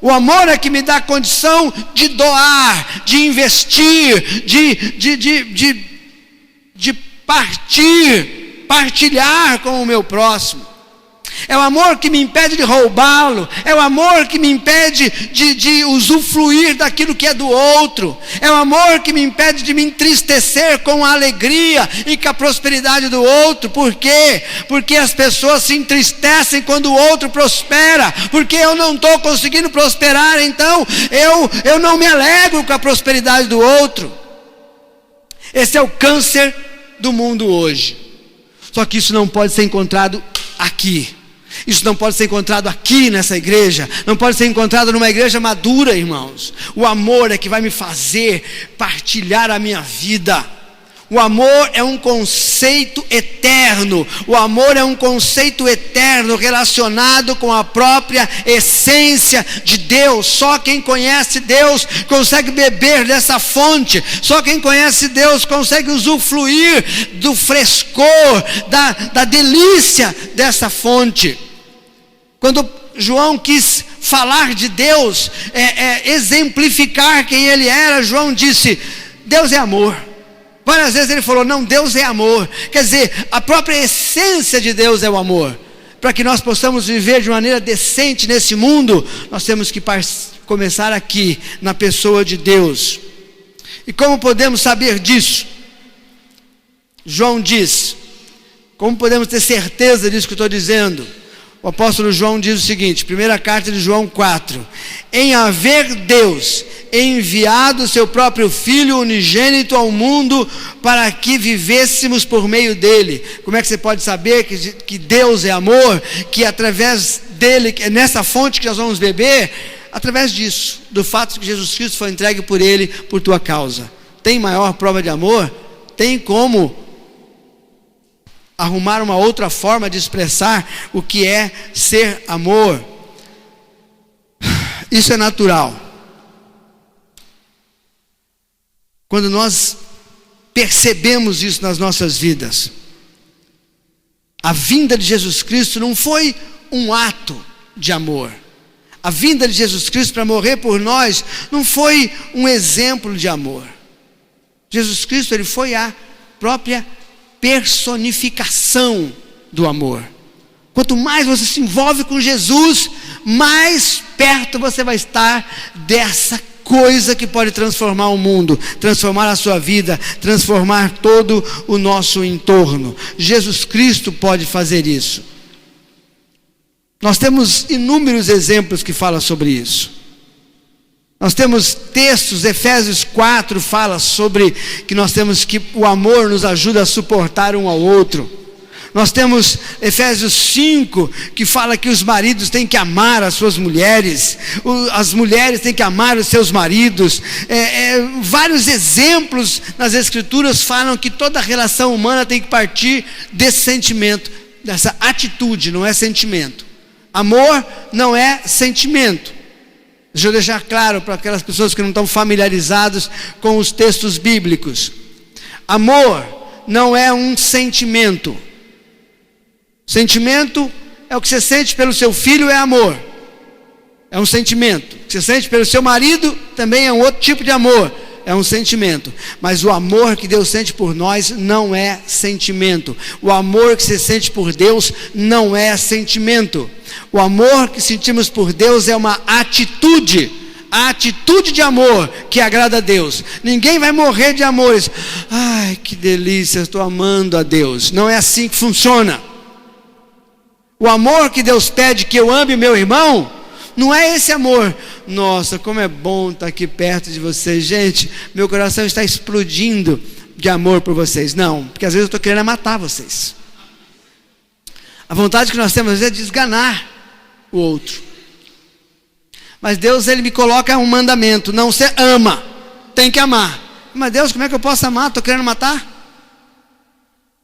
O amor é que me dá condição de doar, de investir, de partilhar com o meu próximo. É o amor que me impede de roubá-lo. É o amor que me impede de usufruir daquilo que é do outro. É o amor que me impede de me entristecer com a alegria e com a prosperidade do outro. Por quê? Porque as pessoas se entristecem quando o outro prospera. Porque eu não estou conseguindo prosperar, então eu não me alegro com a prosperidade do outro. Esse é o câncer do mundo hoje. Só que isso não pode ser encontrado aqui. Isso não pode ser encontrado aqui nessa igreja. Não pode ser encontrado numa igreja madura, irmãos. O amor é que vai me fazer partilhar a minha vida. O amor é um conceito eterno. O amor é um conceito eterno relacionado com a própria essência de Deus. Só quem conhece Deus consegue beber dessa fonte. Só quem conhece Deus consegue usufruir do frescor, da delícia dessa fonte. Quando João quis falar de Deus, exemplificar quem ele era, João disse: Deus é amor. Várias vezes ele falou: não, Deus é amor. Quer dizer, a própria essência de Deus é o amor. Para que nós possamos viver de maneira decente nesse mundo, nós temos que começar aqui, na pessoa de Deus. E como podemos saber disso? João diz, como podemos ter certeza disso que eu estou dizendo? O apóstolo João diz o seguinte, primeira carta de João 4: em haver Deus enviado o seu próprio Filho unigênito ao mundo para que vivêssemos por meio dele. Como é que você pode saber que Deus é amor? Que através dele, nessa fonte que nós vamos beber, através disso, do fato de que Jesus Cristo foi entregue por ele, por tua causa. Tem maior prova de amor? Tem como arrumar uma outra forma de expressar o que é ser amor? Isso é natural. Quando nós percebemos isso nas nossas vidas, a vinda de Jesus Cristo não foi um ato de amor. A vinda de Jesus Cristo para morrer por nós não foi um exemplo de amor. Jesus Cristo, ele foi a própria personificação do amor. Quanto mais você se envolve com Jesus, mais perto você vai estar dessa coisa que pode transformar o mundo, transformar a sua vida, transformar todo o nosso entorno. Jesus Cristo pode fazer isso. Nós temos inúmeros exemplos que falam sobre isso. Nós temos textos, Efésios 4 fala sobre que nós temos que o amor nos ajuda a suportar um ao outro. Nós temos Efésios 5 que fala que os maridos têm que amar as suas mulheres, as mulheres têm que amar os seus maridos. Vários exemplos nas Escrituras falam que toda relação humana tem que partir desse sentimento, dessa atitude, não é sentimento. Amor não é sentimento. Deixa eu deixar claro para aquelas pessoas que não estão familiarizadas com os textos bíblicos. Amor não é um sentimento. Sentimento é o que você sente pelo seu filho, é amor. É um sentimento. O que você sente pelo seu marido também é um outro tipo de amor. É um sentimento. Mas o amor que Deus sente por nós não é sentimento. O amor que você sente por Deus não é sentimento. O amor que sentimos por Deus é uma atitude. A atitude de amor que agrada a Deus. Ninguém vai morrer de amores. Ai, que delícia, estou amando a Deus. Não é assim que funciona. O amor que Deus pede que eu ame meu irmão, não é esse amor. Nossa, como é bom estar aqui perto de vocês. Gente, meu coração está explodindo de amor por vocês. Não, porque às vezes eu estou querendo matar vocês. A vontade que nós temos às vezes é de esganar o outro. Mas Deus, ele me coloca um mandamento: não, você ama, tem que amar. Mas Deus, como é que eu posso amar? Estou querendo matar?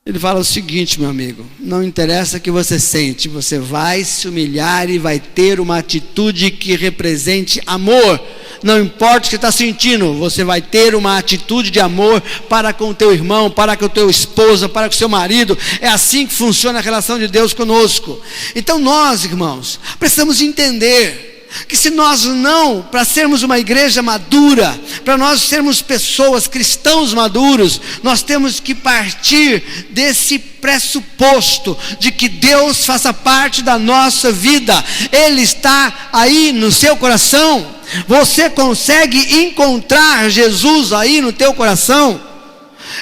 Ele fala o seguinte, meu amigo: não interessa o que você sente, você vai se humilhar e vai ter uma atitude que represente amor. Não importa o que você está sentindo, você vai ter uma atitude de amor para com o teu irmão, para com o teu esposa, para com o seu marido. É assim que funciona a relação de Deus conosco. Então nós, irmãos, precisamos entender que se nós não, para sermos uma igreja madura, para nós sermos pessoas, cristãos maduros, nós temos que partir desse pressuposto de que Deus faça parte da nossa vida. Ele está aí no seu coração. Você consegue encontrar Jesus aí no teu coração?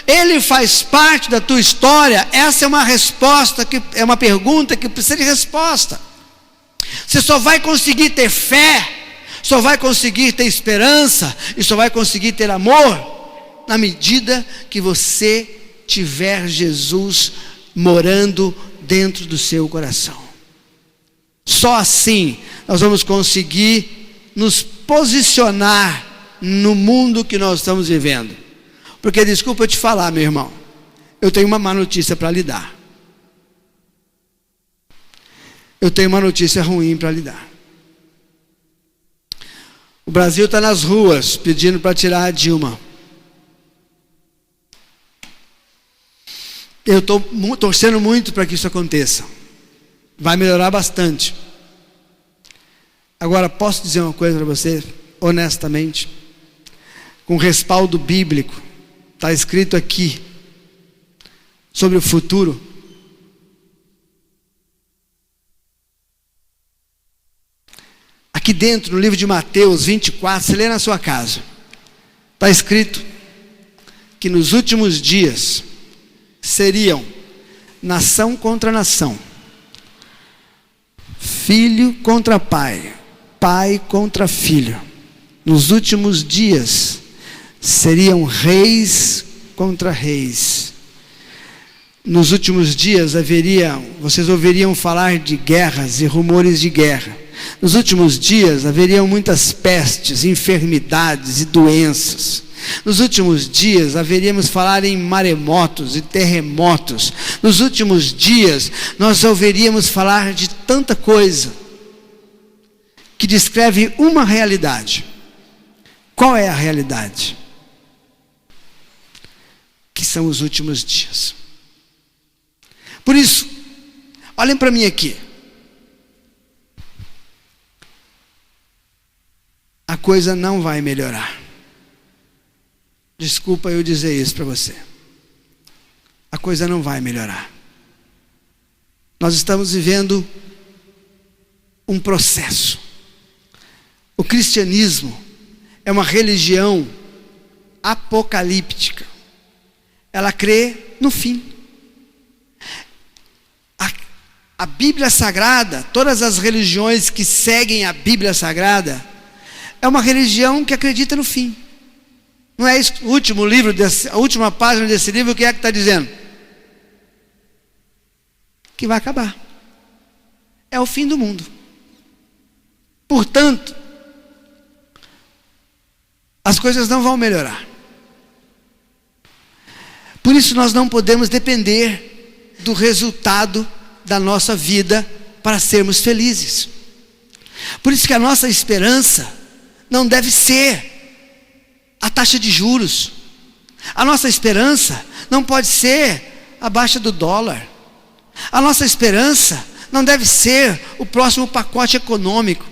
Ele faz parte da tua história? Essa é uma resposta, é uma pergunta que precisa de resposta. Você só vai conseguir ter fé, só vai conseguir ter esperança e só vai conseguir ter amor na medida que você tiver Jesus morando dentro do seu coração. Só assim nós vamos conseguir nos posicionar no mundo que nós estamos vivendo. Porque, desculpa eu te falar, meu irmão, eu tenho uma má notícia para lhe dar. Eu tenho uma notícia ruim para lhe dar. O Brasil está nas ruas pedindo para tirar a Dilma. Eu estou torcendo muito para que isso aconteça. Vai melhorar bastante. Agora, posso dizer uma coisa para você, honestamente, com respaldo bíblico, está escrito aqui, sobre o futuro. Aqui dentro, no livro de Mateus 24, você lê na sua casa, está escrito que nos últimos dias seriam nação contra nação, filho contra pai, pai contra filho. Nos últimos dias seriam reis contra reis. Nos últimos dias vocês ouviriam falar de guerras e rumores de guerra. Nos últimos dias haveriam muitas pestes, enfermidades e doenças. Nos últimos dias haveríamos falar em maremotos e terremotos. Nos últimos dias nós ouviríamos falar de tanta coisa que descreve uma realidade. Qual é a realidade? Que são os últimos dias. Por isso, olhem para mim aqui. A coisa não vai melhorar. Desculpa eu dizer isso para você. A coisa não vai melhorar. Nós estamos vivendo um processo. O cristianismo é uma religião apocalíptica. Ela crê no fim. A Bíblia Sagrada, todas as religiões que seguem a Bíblia Sagrada, é uma religião que acredita no fim. Não é isso, o último livro, a última página desse livro, o que é que está dizendo? Que vai acabar. É o fim do mundo. Portanto, as coisas não vão melhorar. Por isso nós não podemos depender do resultado da nossa vida para sermos felizes. Por isso que a nossa esperança não deve ser a taxa de juros. A nossa esperança não pode ser a baixa do dólar. A nossa esperança não deve ser o próximo pacote econômico.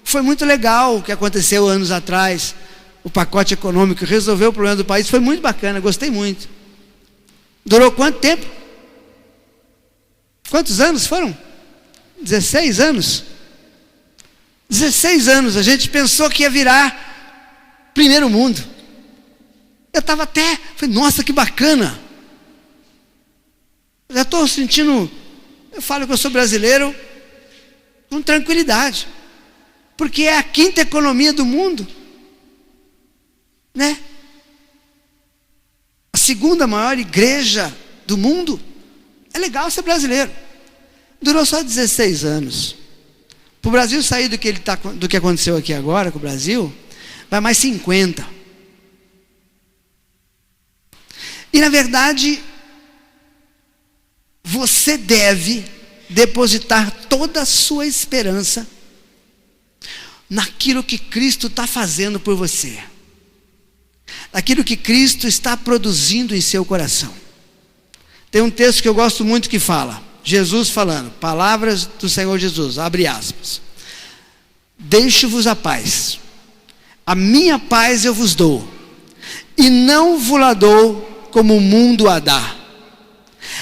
Foi muito legal o que aconteceu anos atrás. O pacote econômico resolveu o problema do país. Foi muito bacana, gostei muito. Durou quanto tempo? Quantos anos foram? 16 anos? 16 anos, a gente pensou que ia virar primeiro mundo. Eu estava falei, nossa, que bacana. Já estou sentindo, eu falo que eu sou brasileiro com tranquilidade, porque é a quinta economia do mundo, né? A segunda maior igreja do mundo. É legal ser brasileiro. Durou só 16 anos. Para o Brasil sair do que aconteceu aqui agora com o Brasil, vai mais 50. E na verdade, você deve depositar toda a sua esperança naquilo que Cristo está fazendo por você, naquilo que Cristo está produzindo em seu coração. Tem um texto que eu gosto muito que fala, Jesus falando, palavras do Senhor Jesus, abre aspas: deixo-vos a paz, a minha paz eu vos dou, e não vos la dou como o mundo a dá.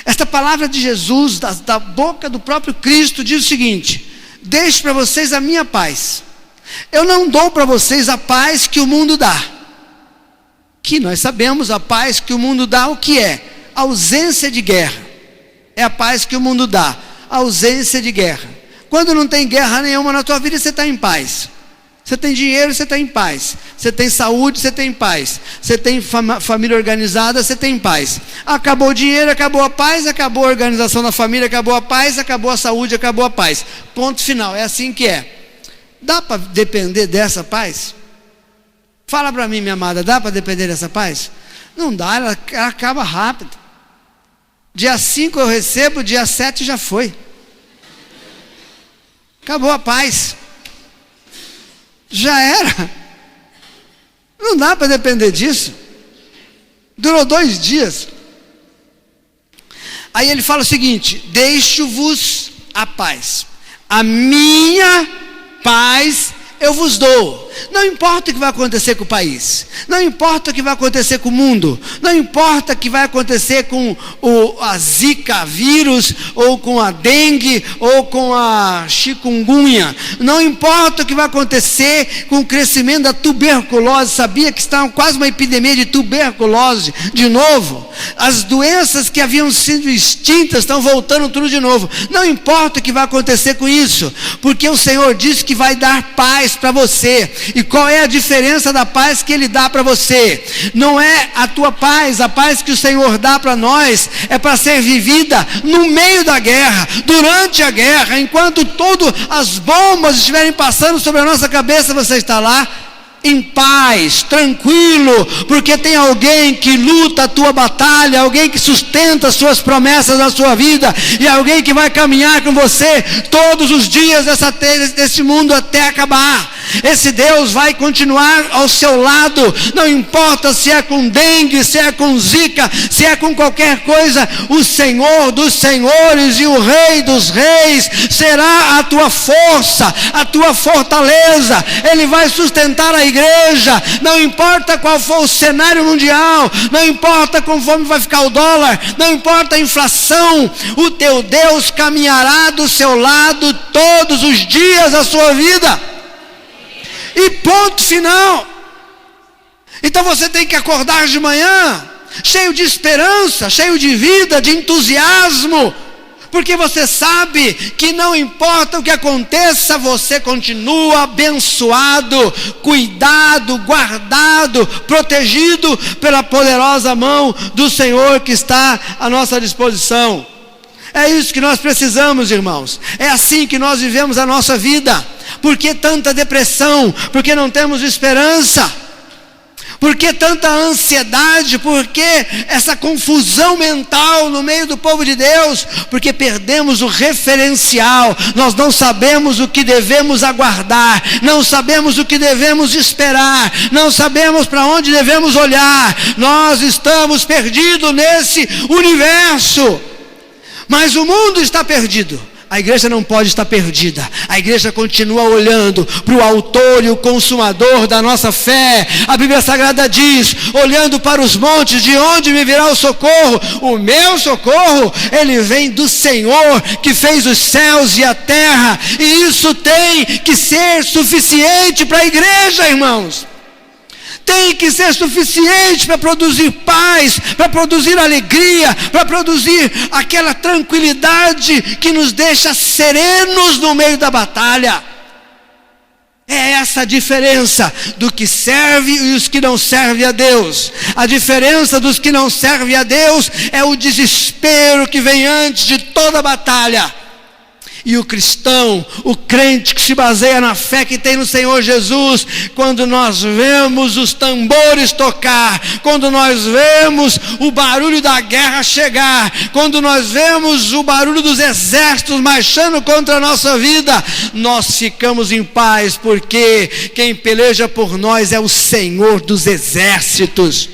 Esta palavra de Jesus, da boca do próprio Cristo, diz o seguinte: deixo para vocês a minha paz, eu não dou para vocês a paz que o mundo dá. Que nós sabemos, a paz que o mundo dá, o que é? Ausência de guerra. É a paz que o mundo dá, ausência de guerra. Quando não tem guerra nenhuma na tua vida, você está em paz. Você tem dinheiro, você está em paz. Você tem saúde, você tem paz. Você tem família organizada, você tem paz. Acabou o dinheiro, acabou a paz, acabou a organização da família, acabou a paz, acabou a saúde, acabou a paz. Ponto final, é assim que é. Dá para depender dessa paz? Fala para mim, minha amada, dá para depender dessa paz? Não dá, ela acaba rápido. Dia 5 eu recebo, dia 7 já foi. Acabou a paz. Já era. Não dá para depender disso. Durou 2 dias. Aí ele fala o seguinte: deixo-vos a paz, a minha paz eu vos dou. Não importa o que vai acontecer com o país, não importa o que vai acontecer com o mundo, não importa o que vai acontecer com a Zika vírus, ou com a dengue, ou com a chikungunya, não importa o que vai acontecer com o crescimento da tuberculose. Sabia que está quase uma epidemia de tuberculose de novo? As doenças que haviam sido extintas estão voltando tudo de novo. Não importa o que vai acontecer com isso, porque o Senhor disse que vai dar paz para você. E qual é a diferença da paz que Ele dá para você? Não é a tua paz, a paz que o Senhor dá para nós é para ser vivida no meio da guerra, durante a guerra, enquanto todas as bombas estiverem passando sobre a nossa cabeça, você está lá em paz, tranquilo, porque tem alguém que luta a tua batalha, alguém que sustenta as suas promessas na sua vida, e alguém que vai caminhar com você todos os dias desse mundo até acabar. Esse Deus vai continuar ao seu lado, não importa se é com dengue, se é com zika, se é com qualquer coisa. O Senhor dos senhores e o Rei dos reis será a tua força, a tua fortaleza. Ele vai sustentar a igreja, não importa qual for o cenário mundial, não importa conforme vai ficar o dólar, não importa a inflação, o teu Deus caminhará do seu lado todos os dias da sua vida. E ponto final. Então você tem que acordar de manhã cheio de esperança, cheio de vida, de entusiasmo, porque você sabe que não importa o que aconteça, você continua abençoado, cuidado, guardado, protegido pela poderosa mão do Senhor que está à nossa disposição. É isso que nós precisamos, irmãos. É assim que nós vivemos a nossa vida. Por que tanta depressão? Porque não temos esperança. Por que tanta ansiedade? Por que essa confusão mental no meio do povo de Deus? Porque perdemos o referencial. Nós não sabemos o que devemos aguardar, não sabemos o que devemos esperar, não sabemos para onde devemos olhar. Nós estamos perdidos nesse universo. Mas o mundo está perdido. A igreja não pode estar perdida. A igreja continua olhando para o autor e o consumador da nossa fé. A Bíblia Sagrada diz: olhando para os montes, de onde me virá o socorro? O meu socorro, ele vem do Senhor que fez os céus e a terra. E isso tem que ser suficiente para a igreja, irmãos. Tem que ser suficiente para produzir paz, para produzir alegria, para produzir aquela tranquilidade que nos deixa serenos no meio da batalha. É essa a diferença do que serve e os que não servem a Deus. A diferença dos que não servem a Deus é o desespero que vem antes de toda a batalha. E o cristão, o crente que se baseia na fé que tem no Senhor Jesus, quando nós vemos os tambores tocar, quando nós vemos o barulho da guerra chegar, quando nós vemos o barulho dos exércitos marchando contra a nossa vida, nós ficamos em paz, porque quem peleja por nós é o Senhor dos exércitos.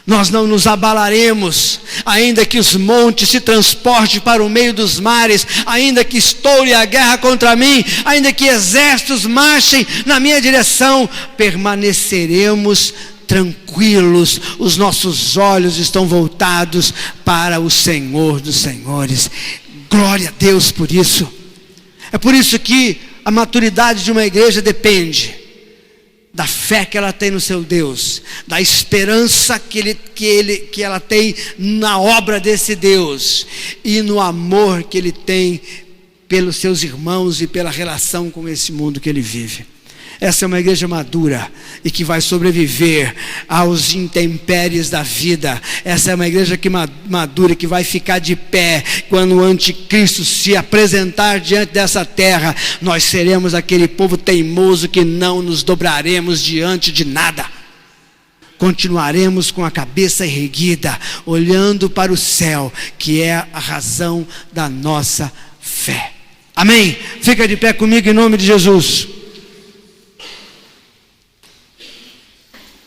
Nós não nos abalaremos, ainda que os montes se transportem para o meio dos mares, ainda que estoure a guerra contra mim, ainda que exércitos marchem na minha direção, permaneceremos tranquilos, os nossos olhos estão voltados para o Senhor dos Senhores. Glória a Deus por isso. É por isso que a maturidade de uma igreja depende da fé que ela tem no seu Deus, da esperança que ela tem na obra desse Deus, e no amor que ele tem pelos seus irmãos e pela relação com esse mundo que ele vive. Essa é uma igreja madura e que vai sobreviver aos intempéries da vida. Essa é uma igreja madura que vai ficar de pé quando o anticristo se apresentar diante dessa terra. Nós seremos aquele povo teimoso que não nos dobraremos diante de nada. Continuaremos com a cabeça erguida, olhando para o céu, que é a razão da nossa fé. Amém? Fica de pé comigo em nome de Jesus.